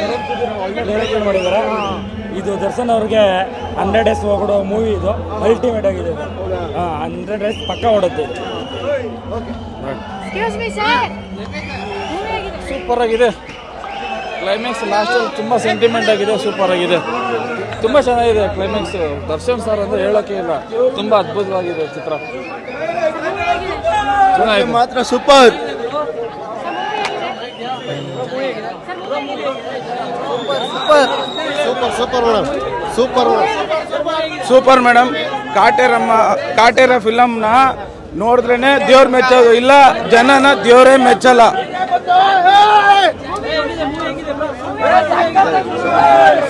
Direct ಮಾಡಿದ್ದಾರೆ. ಇದು ದರ್ಶನ್ ಅವ್ರಿಗೆ 100 ಡೇಸ್ ಹೋಗೋ ಮೂವಿ. ಇದು ಅಲ್ಟಿಮೇಟ್ ಆಗಿದೆ. 100 ಡೇಸ್ ಪಕ್ಕ ಓಡುತ್ತೆ. ಸೂಪರ್ ಆಗಿದೆ. ಕ್ಲೈಮ್ಯಾಕ್ಸ್ ಲಾಸ್ಟ್ ತುಂಬ ಸೆಂಟಿಮೆಂಟ್ ಆಗಿದೆ. ಸೂಪರ್ ಆಗಿದೆ. ತುಂಬ ಚೆನ್ನಾಗಿದೆ ಕ್ಲೈಮ್ಯಾಕ್ಸ್. ದರ್ಶನ್ ಸರ್ ಅಂತ ಹೇಳೋಕೆ ಇಲ್ಲ. ತುಂಬ ಅದ್ಭುತವಾಗಿದೆ ಚಿತ್ರ. ಚೆನ್ನಾಗಿದೆ ಮಾತ್ರ. Super super madam. ಕಾಟೇರ ಫಿಲಮ್ನ ನೋಡಿದ್ರೇನೆ ದೇವ್ರ ಮೆಚ್ಚೋದು, ಇಲ್ಲ ಜನನ ದೇವರೇ ಮೆಚ್ಚಲ್ಲ.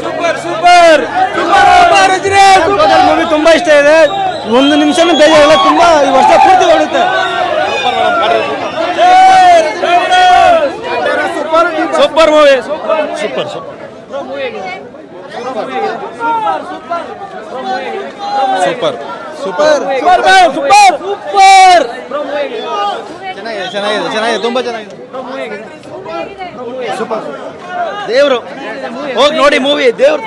ಸೂಪರ್ ಸೂಪರ್ ಮೂವಿ ತುಂಬಾ ಇಷ್ಟ ಇದೆ. ಒಂದು ನಿಮಿಷನೂ ಬೇಜಾರಿಲ್ಲ. ತುಂಬಾ ಈ ವರ್ಷ ಪೂರ್ತಿ ಓಡುತ್ತೆ. Super movie. Super super super super super. ಚೆನ್ನಾಗಿದೆ ತುಂಬಾ ಚೆನ್ನಾಗಿದೆ. ಸೂಪರ್. ದೇವ್ರು ಹೋಗಿ ನೋಡಿ ಮೂವಿ. ದೇವ್ರು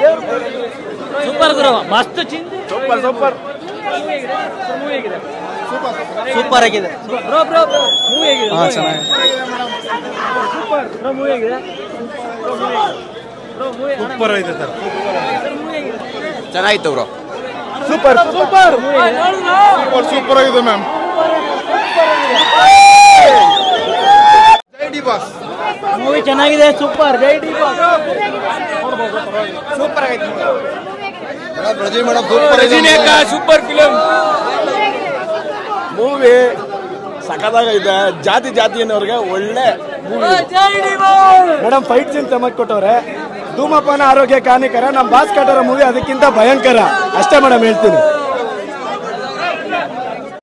ಸೂಪರ್ ಗುರು, ಮಸ್ತ್ ಚಿಂದಿ. ಸೂಪರ್ ಸೂಪರ್ ಸೂಪರ್ ಆಗಿದೆ. ಸೂಪರ್ ಆಗಿದೆ ಸರ್. ಚೆನ್ನಾಗಿತ್ತು ಬ್ರೋ. ಸೂಪರ್ ಸೂಪರ್ ಸೂಪರ್ ಆಗಿದೆ ಮ್ಯಾಮ್. ಜೈ ಡಿ ಬಾಸ್ ಮೂವಿ ಚೆನ್ನಾಗಿದೆ. ಸೂಪರ್. ಜೈ ಡಿ ಬಾಸ್. ಸೂಪರ್ ಆಗೈತೆ ಸೂಪರ್ ಫಿಲಮ್. ಮೂವಿ ಸಖತ್ತಾಗಿದೆ. ಜಾತಿ ಅನ್ನೋರಿಗೆ ಒಳ್ಳೆ ಮೂವಿ ಮೇಡಮ್. ಫೈಟ್ ಸೀನ್ ತಮ್ಮಕ್ ಕೊಟ್ಟವ್ರೆ. ಧೂಮಪಾನ ಆರೋಗ್ಯ ಹಾನಿಕರ. ನಮ್ಮ ಬಾಸ್ ಕಟ್ಟರ ಮೂವಿ ಅದಕ್ಕಿಂತ ಭಯಂಕರ ಅಷ್ಟೇ ಮೇಡಮ್ ಹೇಳ್ತೀನಿ.